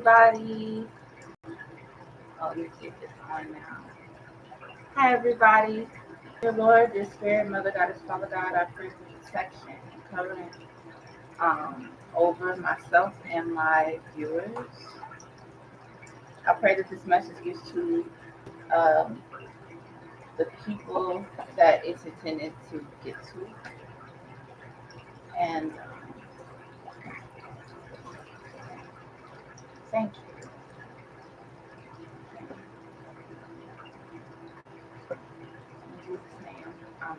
everybody. Oh, let me see if it's on now. Hi, everybody. Dear Lord, dear Spirit, Mother Goddess, Father God, I pray for protection and covering over myself and my viewers. I pray that this message gets to um, the people that it's intended to get to. And thank you. In Jesus' name, amen.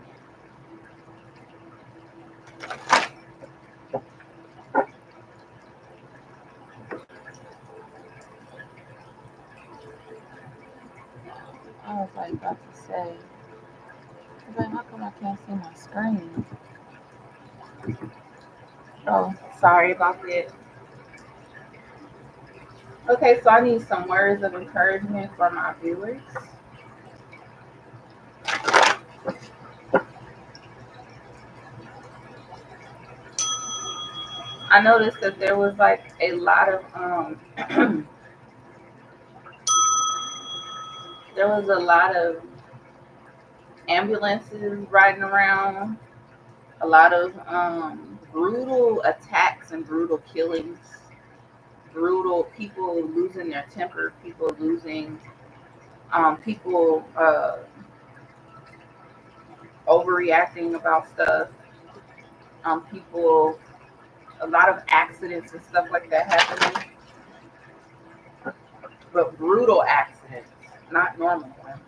I was like about to say, how come I can't see my screen? Oh, sorry about that. Okay, so I need some words of encouragement for my viewers. I noticed that there was like a lot of there was a lot of ambulances riding around, a lot of brutal attacks and brutal killings, brutal people losing their temper, people losing people overreacting about stuff, people, a lot of accidents and stuff like that happening, but brutal accidents, not normal ones.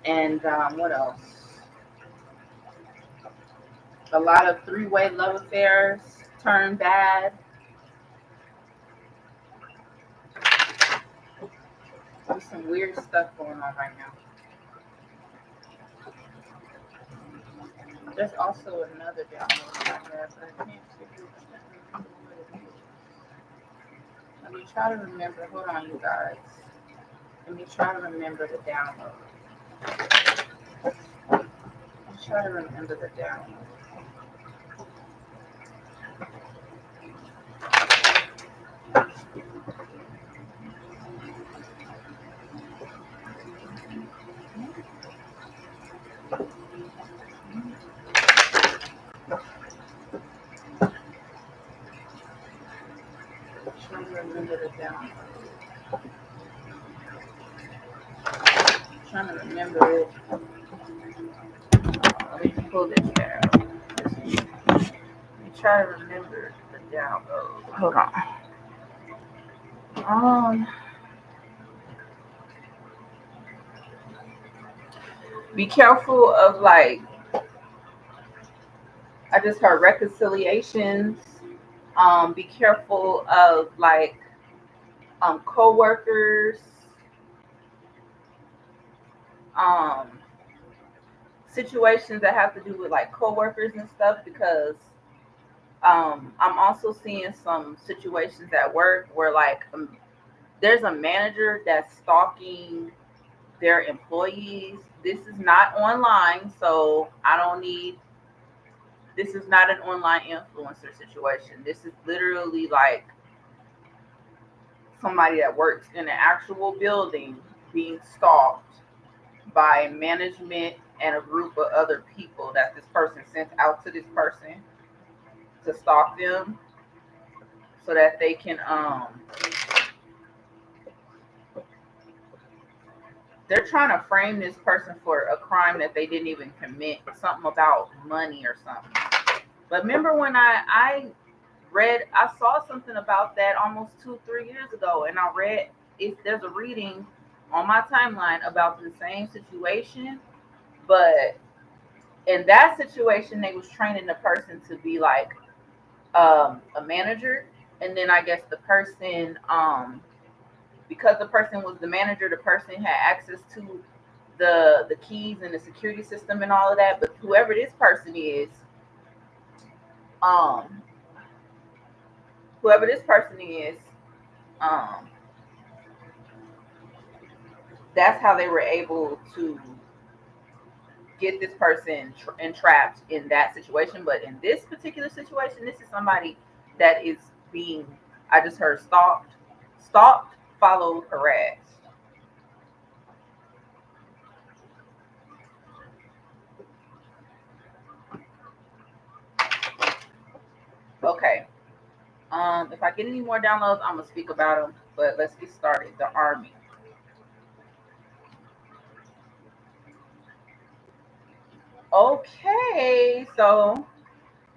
And what else? A lot of three-way love affairs turn bad. There's some weird stuff going on right now. There's also another download I have, but I can't figure out what it is. Let me try to remember. Hold on, you guys. Let me try to remember the download. Let's try to remember the download. Trying to remember the download. Trying to remember it. Let me pull this down. Let me try to remember the download. Hold on. Be careful of like, I just heard reconciliations. Be careful of like co-workers, um, situations that have to do with like co-workers and stuff, because I'm also seeing some situations at work where like there's a manager that's stalking their employees. This is not online, so I don't need. This is not an online influencer situation. This is literally like somebody that works in an actual building being stalked by management and a group of other people that this person sent out to this person to stalk them so that they can they're trying to frame this person for a crime that they didn't even commit, something about money or something. But remember when I saw something about that almost 2-3 years ago, and I read there's a reading on my timeline about the same situation, but in that situation they was training the person to be like a manager, and then I guess the person because the person was the manager, the person had access to the keys and the security system and all of that. But whoever this person is, um, whoever this person is, um, that's how they were able to get this person entrapped in that situation. But in this particular situation, this is somebody that is being, I just heard, stalked. Stalked, followed, harassed. Okay. If I get any more downloads, I'm gonna speak about them. But let's get started. The Army. Okay, so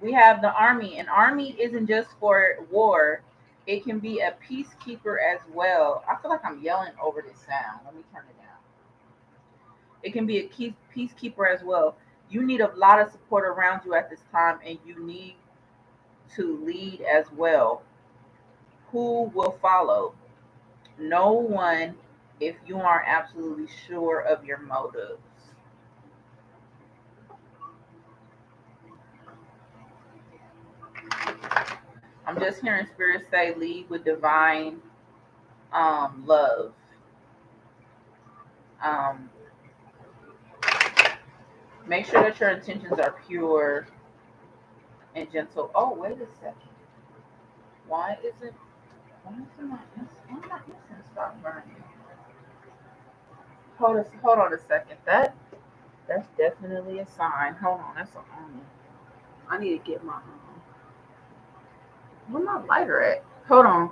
we have the Army. An army isn't just for war; it can be a peacekeeper as well. I feel like I'm yelling over this sound. Let me turn it down. It can be a peacekeeper as well. You need a lot of support around you at this time, and you need to lead as well. Who will follow? No one if you aren't absolutely sure of your motives. I'm just hearing spirit say lead with divine love. Um, make sure that your intentions are pure and gentle. Oh, wait a second. Why isn't why my incense stop burning? Hold on a second. That's definitely a sign. Hold on, that's a I need to get my where my lighter at? Hold on.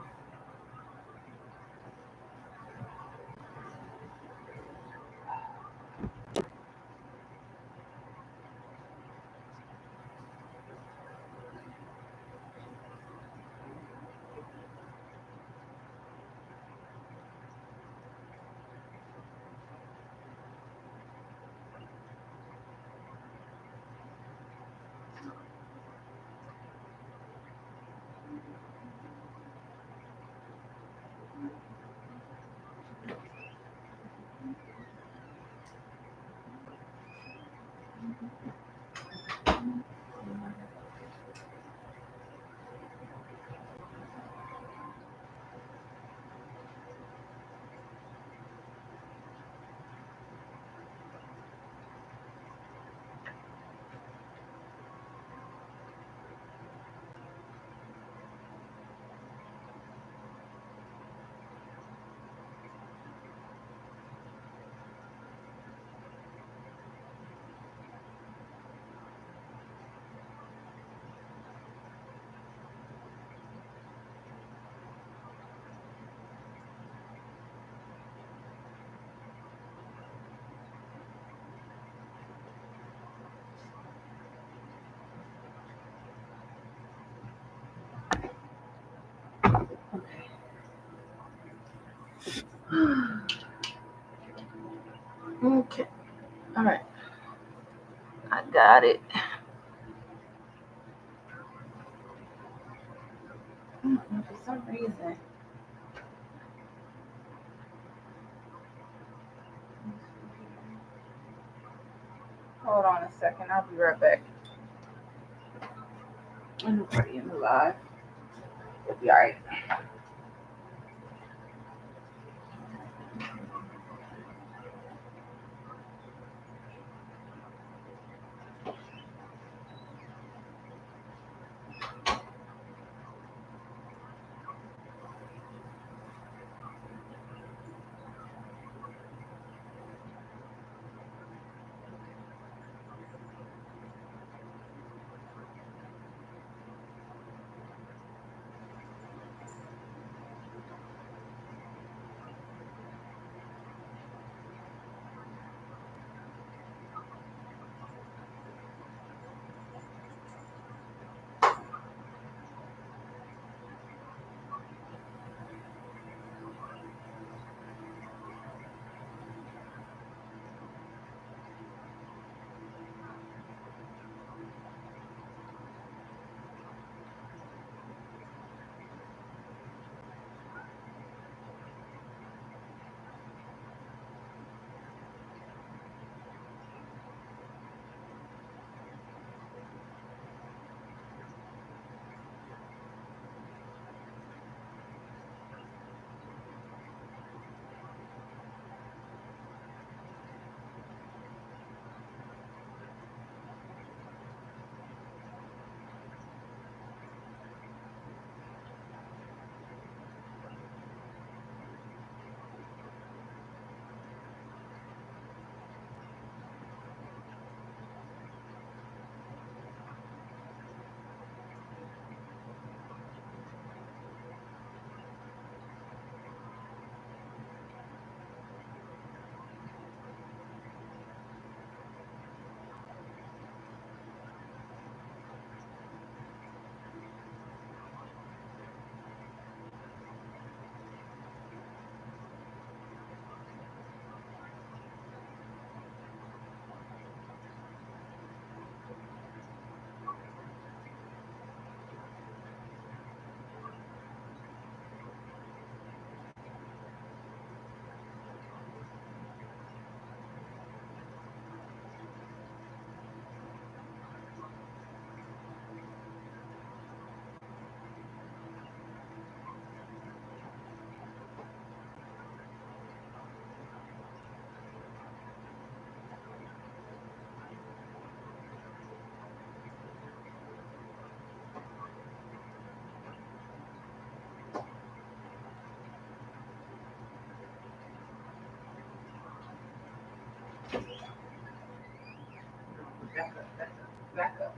Okay. All right. I got it. For some reason. Hold on a second. I'll be right back. I'm already in the live. It'll be all right. Back up, back up, back up.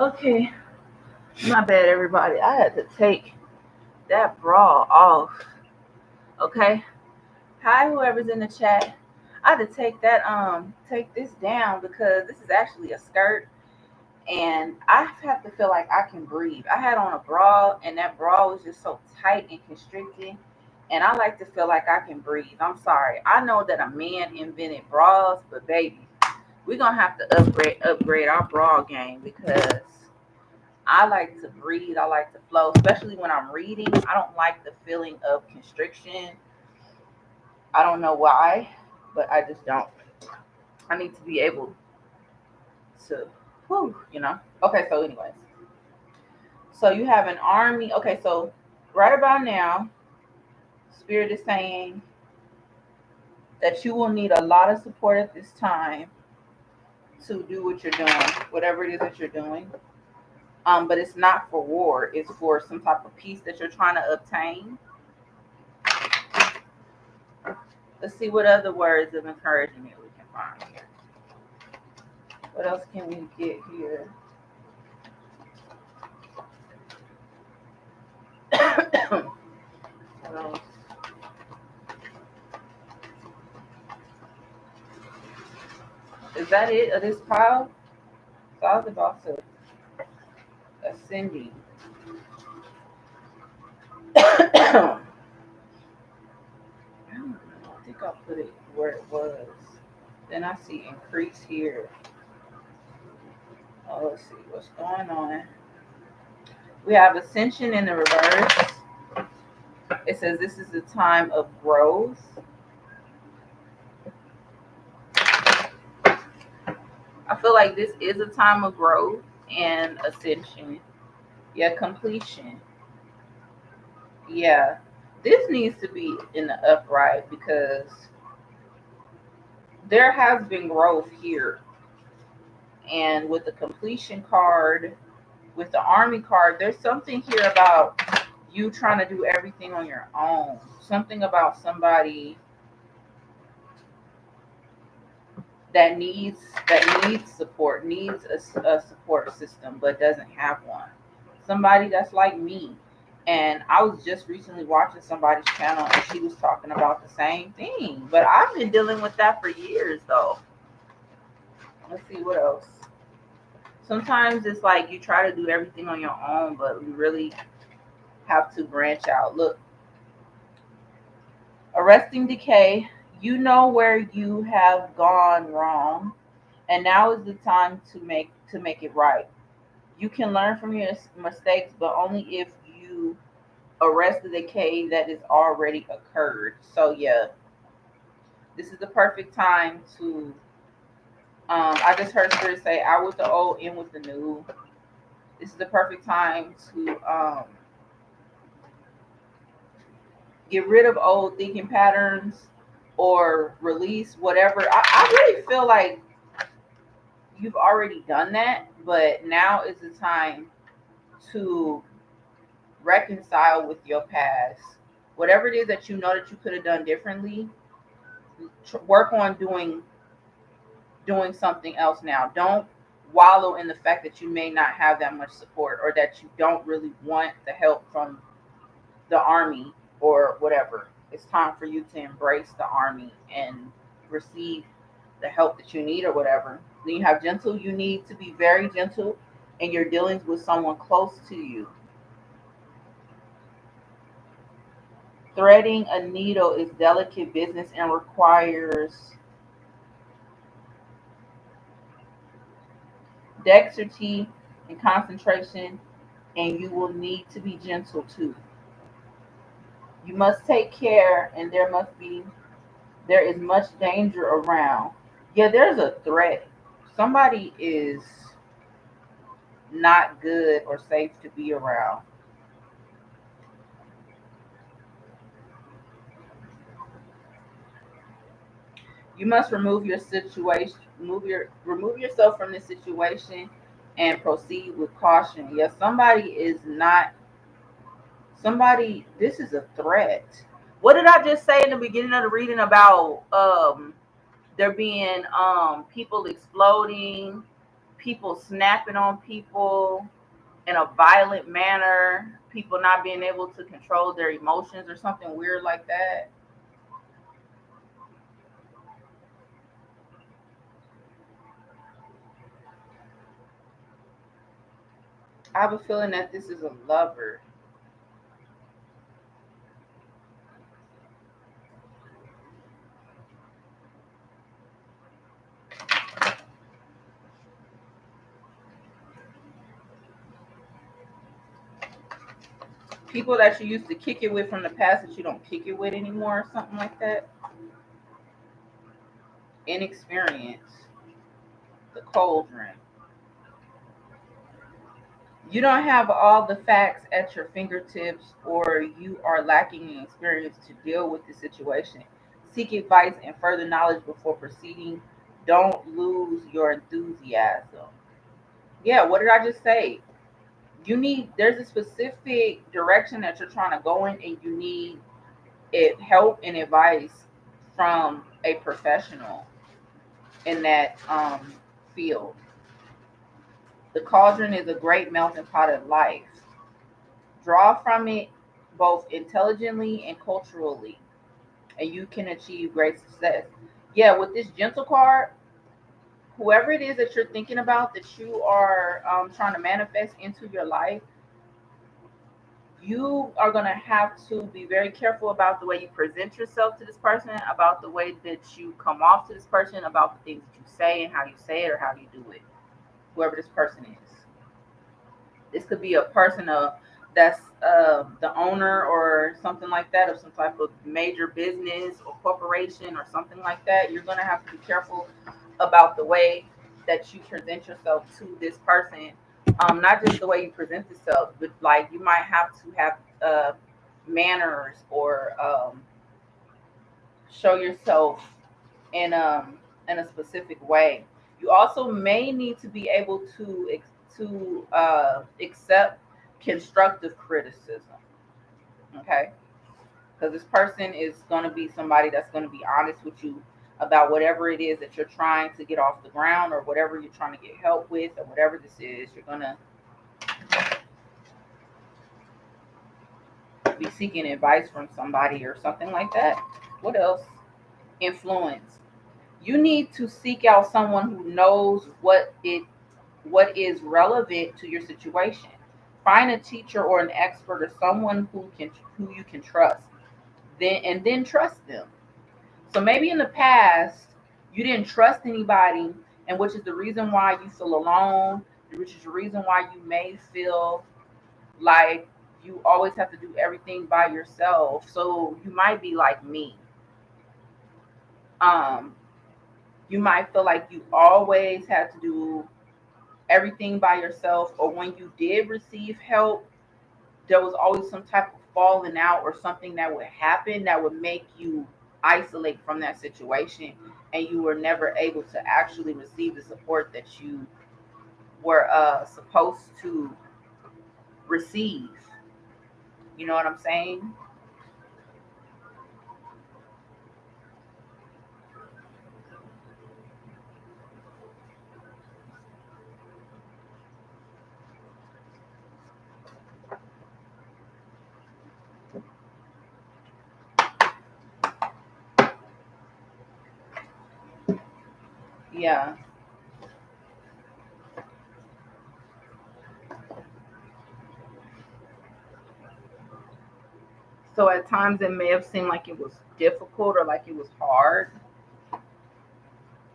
Okay, my bad, everybody. I had to take that bra off. Okay. Hi, whoever's in the chat. I had to take this down because this is actually a skirt, and I have to feel like I can breathe. I had on a bra, and that bra was just so tight and constricting, and I like to feel like I can breathe. I'm sorry. I know that a man invented bras, but baby, we're gonna have to upgrade our bra game because I like to breathe. I like to flow, especially when I'm reading. I don't like the feeling of constriction. I don't know why, but I just don't. I need to be able to, whew. Okay, so anyways, so you have an army. Okay, so right about now, Spirit is saying that you will need a lot of support at this time to do what you're doing, whatever it is that you're doing. But it's not for war. It's for some type of peace that you're trying to obtain. Let's see what other words of encouragement we can find here. What else can we get here? What else? Is that it? Of this pile? So I was about to ascending. I don't know. I think I put it where it was. Then I see increase here. Oh, let's see what's going on. We have ascension in the reverse. It says this is the time of growth. I feel like this is a time of growth and ascension. Yeah, completion. Yeah. This needs to be in the upright because there has been growth here. And with the completion card, with the army card, there's something here about you trying to do everything on your own. Something about somebody that needs support, needs a support system, but doesn't have one. Somebody that's like me. And I was just recently watching somebody's channel and she was talking about the same thing. But I've been dealing with that for years though. Let's see what else. Sometimes it's like you try to do everything on your own, but we really have to branch out. Look, arresting decay. You know where you have gone wrong, and now is the time to make it right. You can learn from your mistakes, but only if you arrest the decay that has already occurred. So yeah, this is the perfect time to. I just heard Spirit say, "Out with the old, in with the new." This is the perfect time to get rid of old thinking patterns or release whatever. I really feel like you've already done that, but now is the time to reconcile with your past. Whatever it is that you know that you could have done differently, work on doing something else now. Don't wallow in the fact that you may not have that much support, or that you don't really want the help from the army or whatever. It's time for you to embrace the army and receive the help that you need or whatever. Then you have gentle. You need to be very gentle in your dealings with someone close to you. Threading a needle is delicate business and requires dexterity and concentration, and you will need to be gentle too. You must take care, and there is much danger around. Yeah, there's a threat. Somebody is not good or safe to be around. You must remove yourself from this situation and proceed with caution. Yeah, somebody is not somebody this is a threat. What did I just say in the beginning of the reading about there being people exploding, people snapping on people in a violent manner, people not being able to control their emotions or something weird like that? I have a feeling that this is a lover. People that you used to kick it with from the past that you don't kick it with anymore, or something like that. Inexperience. The cauldron. You don't have all the facts at your fingertips, or you are lacking in experience to deal with the situation. Seek advice and further knowledge before proceeding. Don't lose your enthusiasm. Yeah, what did I just say? There's a specific direction that you're trying to go in, and you need help and advice from a professional in that field. The cauldron is a great melting pot of life. Draw from it both intelligently and culturally, and you can achieve great success. Yeah, with this gentle card, whoever it is that you're thinking about that you are trying to manifest into your life, you are going to have to be very careful about the way you present yourself to this person, about the way that you come off to this person, about the things that you say and how you say it or how you do it, whoever this person is. This could be a person that's the owner or something like that of some type of major business or corporation or something like that. You're going to have to be careful about the way that you present yourself to this person. Not just the way you present yourself, but like you might have to have manners, or show yourself in a specific way. You also may need to be able to accept constructive criticism. Okay, because this person is going to be somebody that's going to be honest with you about whatever it is that you're trying to get off the ground, or whatever you're trying to get help with, or whatever this is. You're going to be seeking advice from somebody or something like that. What else? Influence. You need to seek out someone who knows what is relevant to your situation. Find a teacher or an expert, or someone who you can trust. Then trust them. So maybe in the past you didn't trust anybody, and which is the reason why you feel alone, which is the reason why you may feel like you always have to do everything by yourself. So you might be like me. Um, you might feel like you always have to do everything by yourself, or when you did receive help, there was always some type of falling out or something that would happen that would make you isolate from that situation, and you were never able to actually receive the support that you were supposed to receive. You know what I'm saying? Yeah. So at times it may have seemed like it was difficult or like it was hard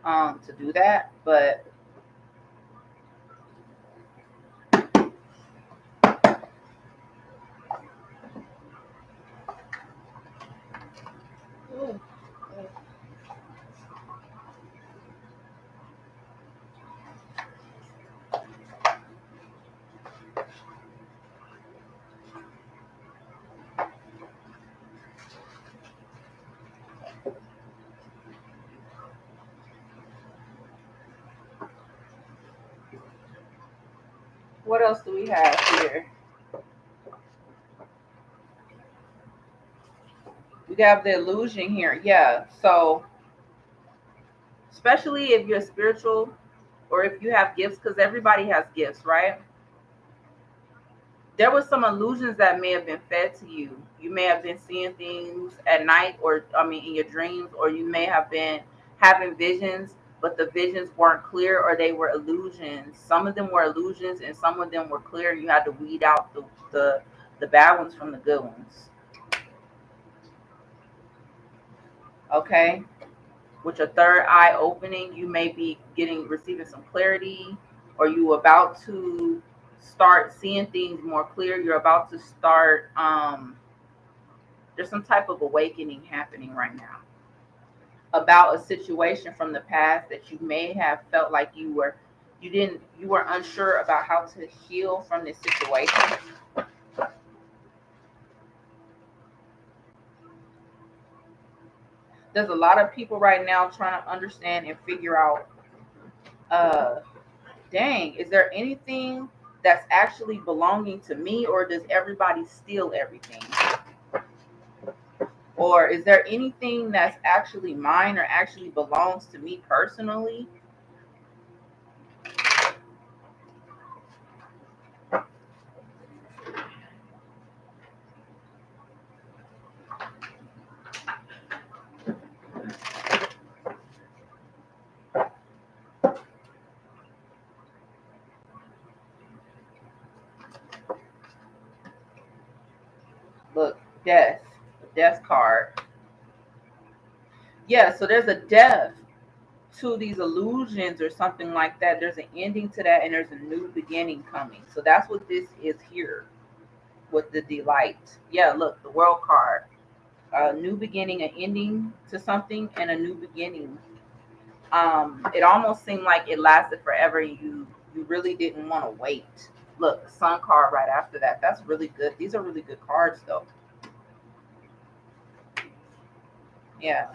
to do that, but what else do we have here? We have the illusion here. Yeah. So especially if you're spiritual or if you have gifts, because everybody has gifts, right? There were some illusions that may have been fed to you. You may have been seeing things at night, or I mean, in your dreams, or you may have been having visions, but the visions weren't clear, or they were illusions. Some of them were illusions, and some of them were clear. And you had to weed out the bad ones from the good ones. Okay, with your third eye opening, you may be receiving some clarity, or you about to start seeing things more clear. You're about to start there's some type of awakening happening right now about a situation from the past that you may have felt like you were unsure about how to heal from this situation. There's a lot of people right now trying to understand and figure out, uh dang, is there anything that's actually belonging to me, or does everybody steal everything? Or is there anything that's actually mine or actually belongs to me personally? Look, death card. Yeah, so there's a death to these illusions or something like that. There's an ending to that, and there's a new beginning coming. So that's what this is here with the delight. Yeah, look, the world card. A new beginning, an ending to something, and a new beginning. It almost seemed like it lasted forever. You really didn't want to wait. Look, the sun card right after that. That's really good. These are really good cards, though. Yeah,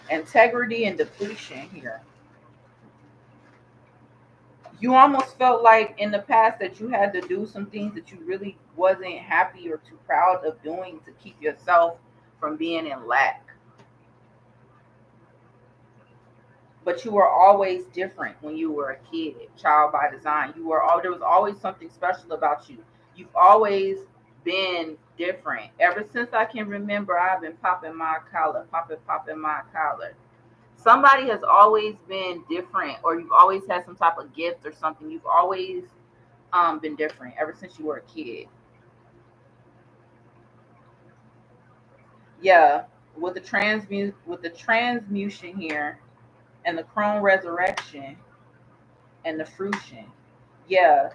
integrity and depletion here. You almost felt like in the past that you had to do some things that you really wasn't happy or too proud of doing to keep yourself from being in lack. But you were always different when you were a kid, child by design. There was always something special about you. You've always been different. Ever since I can remember, I've been popping my collar, popping my collar. Somebody has always been different, or you've always had some type of gift or something. You've always been different ever since you were a kid. Yeah, with the transmutation here, and the chrome resurrection, and the fruition. Yeah,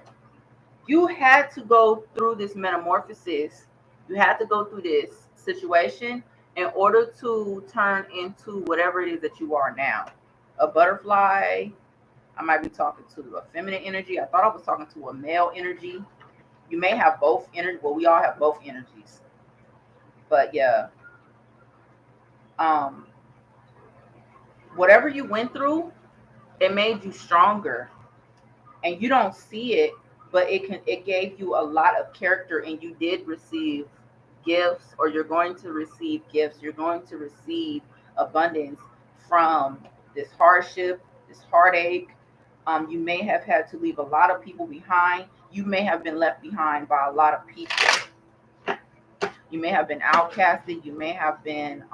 you had to go through this metamorphosis. You had to go through this situation in order to turn into whatever it is that you are now. A butterfly. I might be talking to a feminine energy. I thought I was talking to a male energy. You may have both energy. Well, we all have both energies. But yeah, um, whatever you went through, it made you stronger, and you don't see it but it gave you a lot of character, and you did receive gifts, or you're going to receive gifts. You're going to receive abundance from this hardship, this heartache. You may have had to leave a lot of people behind. You may have been left behind by a lot of people. You may have been outcasted. You may have been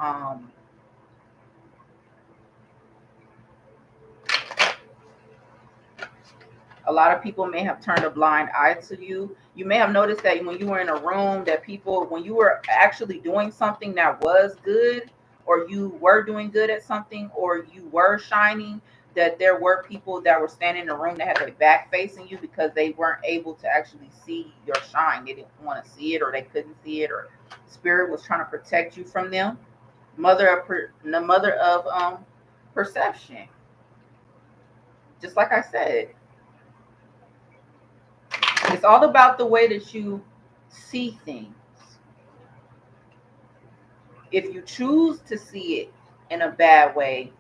a lot of people may have turned a blind eye to you. You may have noticed that when you were in a room, that people, when you were actually doing something that was good, or you were doing good at something, or you were shining, that there were people that were standing in the room that had their back facing you because they weren't able to actually see your shine. They didn't want to see it, or they couldn't see it, or spirit was trying to protect you from them. The mother of perception. Just like I said, it's all about the way that you see things. If you choose to see it in a bad way,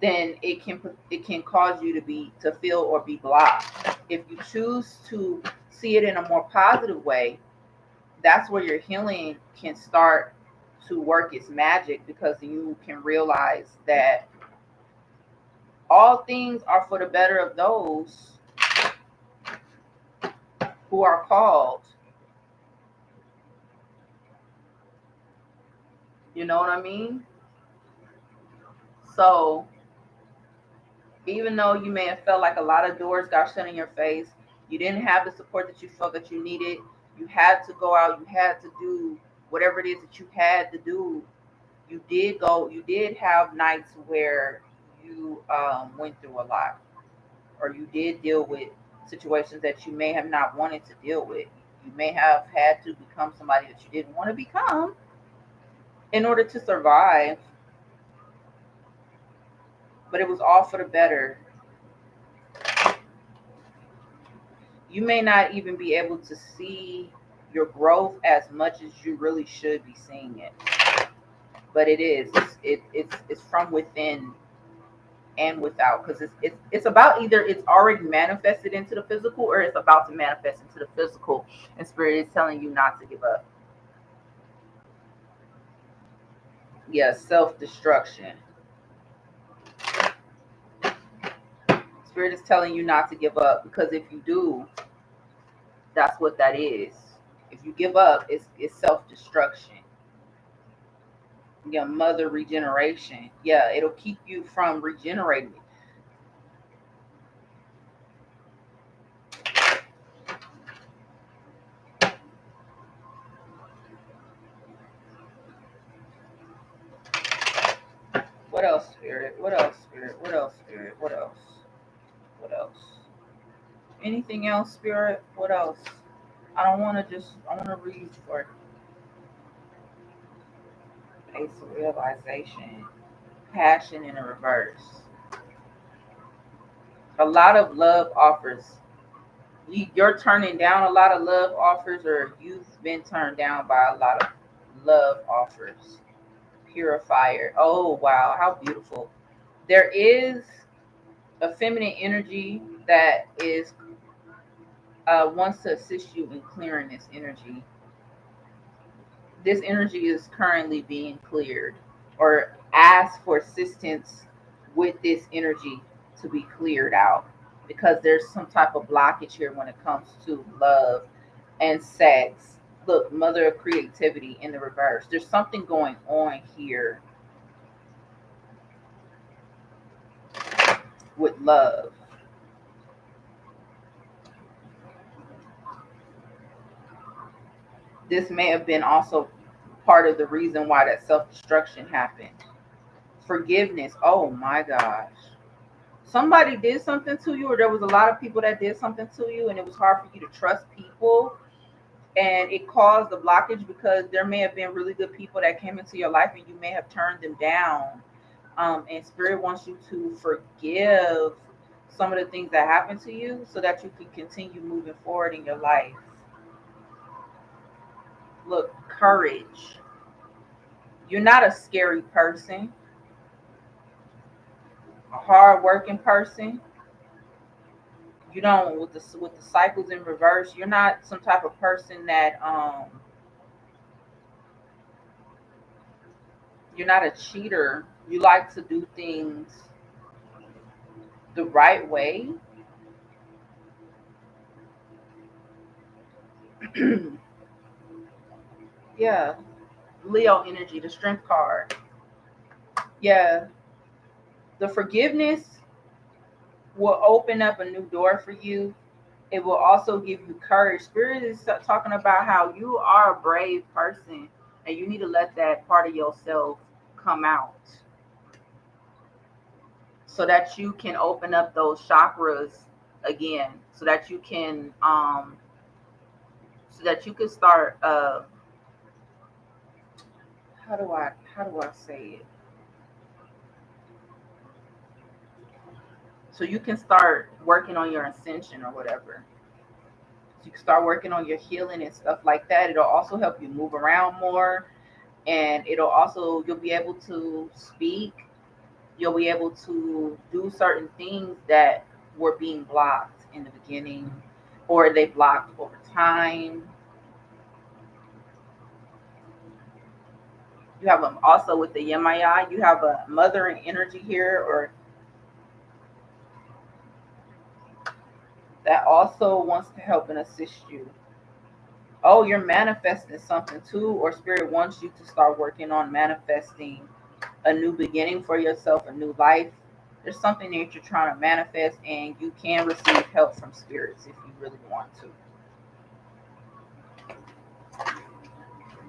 then it can cause you to feel or be blocked. If you choose to see it in a more positive way, that's where your healing can start to work its magic, because you can realize that all things are for the better of those who are called. You know what I mean? So even though you may have felt like a lot of doors got shut in your face, you didn't have the support that you felt that you needed, you had to go out, you had to do whatever it is that you had to do. You did have nights where you went through a lot, or you did deal with situations that you may have not wanted to deal with. You may have had to become somebody that you didn't want to become in order to survive, but it was all for the better. You may not even be able to see your growth as much as you really should be seeing it, but it is. It's from within and without, because it's about, either it's already manifested into the physical, or it's about to manifest into the physical, and spirit is telling you not to give up. Yeah, self-destruction. Spirit is telling you not to give up, because if you do, that's what that is. If you give up, it's self-destruction. Yeah, mother regeneration. Yeah, it'll keep you from regenerating. What else, spirit? What else, spirit? What else, spirit? What else? What else? Anything else, spirit? What else? I don't want to just, I want to read for Ace of Realization. Passion in a reverse. A lot of love offers. You're turning down a lot of love offers, or you've been turned down by a lot of love offers. Purifier. Oh, wow. How beautiful. There is a feminine energy that is wants to assist you in clearing this energy. This energy is currently being cleared, or ask for assistance with this energy to be cleared out, because there's some type of blockage here when it comes to love and sex. Look, mother of creativity in the reverse. There's something going on here with love. This may have been also part of the reason why that self-destruction happened. Forgiveness. Oh my gosh. Somebody did something to you, or there was a lot of people that did something to you, and it was hard for you to trust people, and it caused the blockage, because there may have been really good people that came into your life and you may have turned them down. And spirit wants you to forgive some of the things that happened to you, so that you can continue moving forward in your life. Look, courage. You're not a scary person, a hard working person. You don't, with the cycles in reverse, you're not some type of person that you're not a cheater. You like to do things the right way. Yeah. Leo energy, the strength card. Yeah. The forgiveness will open up a new door for you. It will also give you courage. Spirit is talking about how you are a brave person and you need to let that part of yourself come out so that you can open up those chakras again, so that you can start how do I say it? So you can start working on your ascension or whatever. So you can start working on your healing and stuff like that. It'll also help you move around more, and you'll be able to speak. You'll be able to do certain things that were being blocked in the beginning, or they blocked over time. You have also with the Yemaya, you have a mothering energy here, or that also wants to help and assist you. Oh, you're manifesting something too, or spirit wants you to start working on manifesting a new beginning for yourself, a new life. There's something that you're trying to manifest, and you can receive help from spirits if you really want to.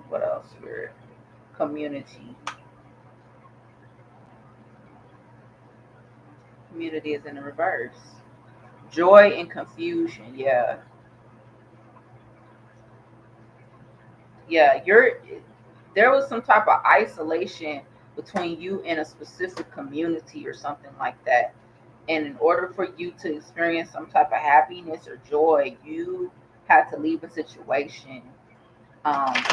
What else, spirit? Community. Community is in the reverse. Joy and confusion. Yeah. Yeah, there was some type of isolation between you and a specific community or something like that. And in order for you to experience some type of happiness or joy, you had to leave a situation.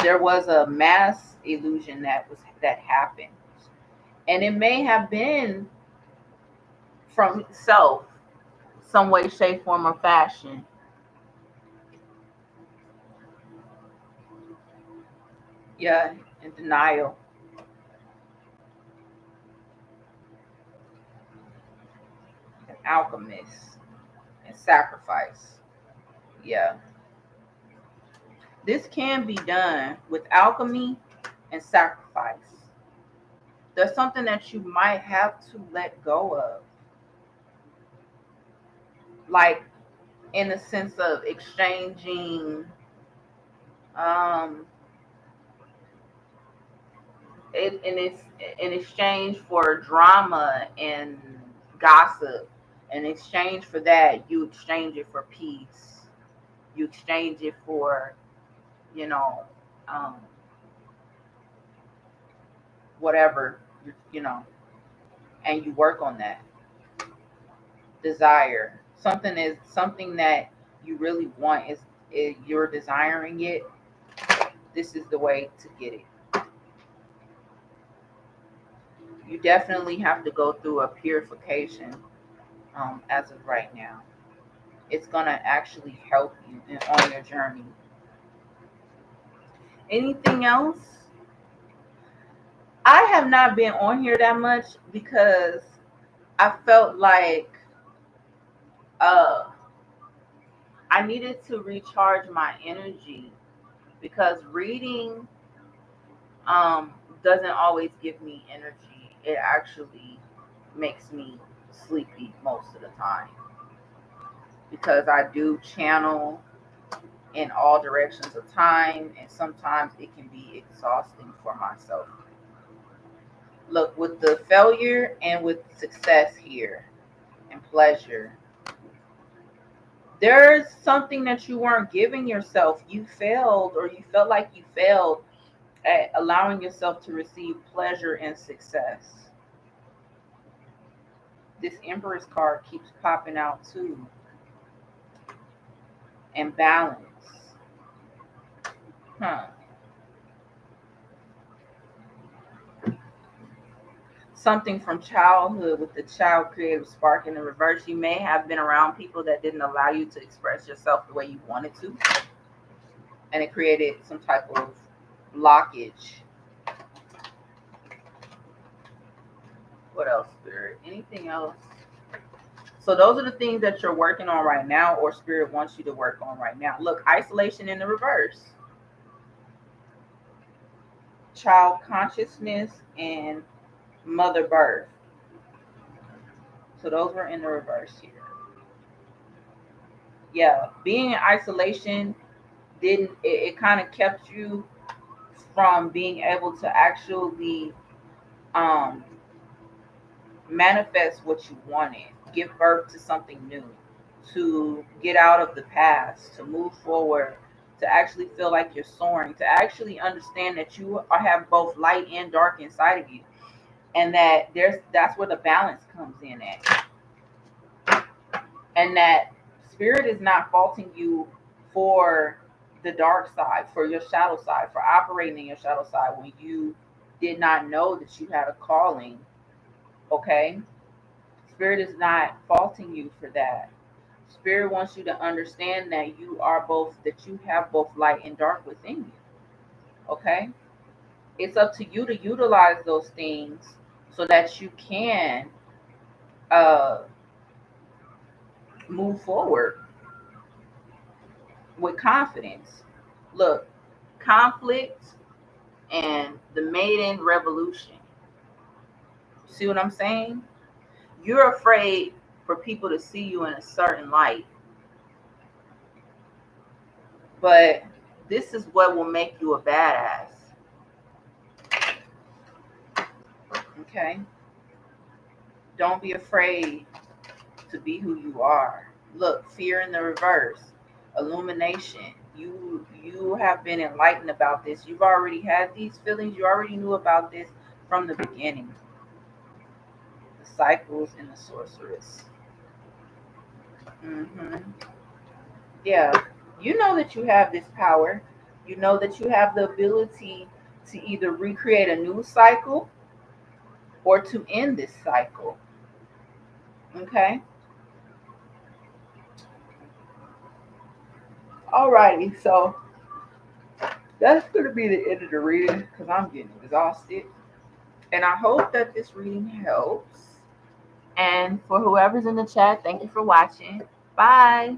There was a mass illusion that happened, and it may have been from self, some way, shape, form, or fashion. Yeah, in denial, an alchemist, and sacrifice. Yeah, this can be done with alchemy and sacrifice. There's something that you might have to let go of, like in the sense of exchanging um it's in exchange for drama and gossip. In exchange for that, you exchange it for peace. You exchange it for, you know, um, whatever, you know, and you work on that desire. Something that you really want is you're desiring it. This is the way to get it. You definitely have to go through a purification as of right now. It's gonna actually help you on your journey. Anything else? I have not been on here that much because I felt like uh, I needed to recharge my energy because reading um, doesn't always give me energy. It actually makes me sleepy most of the time because I do channel in all directions of time, and sometimes it can be exhausting for myself. Look, with the failure and with success here and pleasure, there's something that you weren't giving yourself. You failed, or you felt like you failed at allowing yourself to receive pleasure and success. This Empress card keeps popping out too. And balance. Huh. something from childhood with the child creative spark in the reverse. You may have been around people that didn't allow you to express yourself the way you wanted to, and it created some type of blockage. What else, Spirit? Anything else? So those are the things that you're working on right now, or Spirit wants you to work on right now. Look, isolation in the reverse. Child consciousness and mother birth. So those were in the reverse here. Yeah, being in isolation didn't it kind of kept you from being able to actually um manifest what you wanted, give birth to something new, to get out of the past, to move forward, to actually feel like you're soaring, to actually understand that you have both light and dark inside of you, and that that's where the balance comes in at, and that Spirit is not faulting you for the dark side, for your shadow side, for operating in your shadow side when you did not know that you had a calling. Okay, Spirit is not faulting you for that. Spirit wants you to understand that you have both light and dark within you. Okay? It's up to you to utilize those things so that you can uh, move forward with confidence. Look, conflict and the maiden revolution. See what I'm saying? You're afraid for people to see you in a certain light. But this is what will make you a badass. Okay? Don't be afraid to be who you are. Look, fear in the reverse, illumination. You have been enlightened about this. You've already had these feelings. You already knew about this from the beginning. The cycles and the sorceress. Yeah, you know that you have this power. You know that you have the ability to either recreate a new cycle or to end this cycle. Okay? Alrighty, so that's going to be the end of the reading because I'm getting exhausted. And I hope that this reading helps. And for whoever's in the chat, thank you for watching. Bye.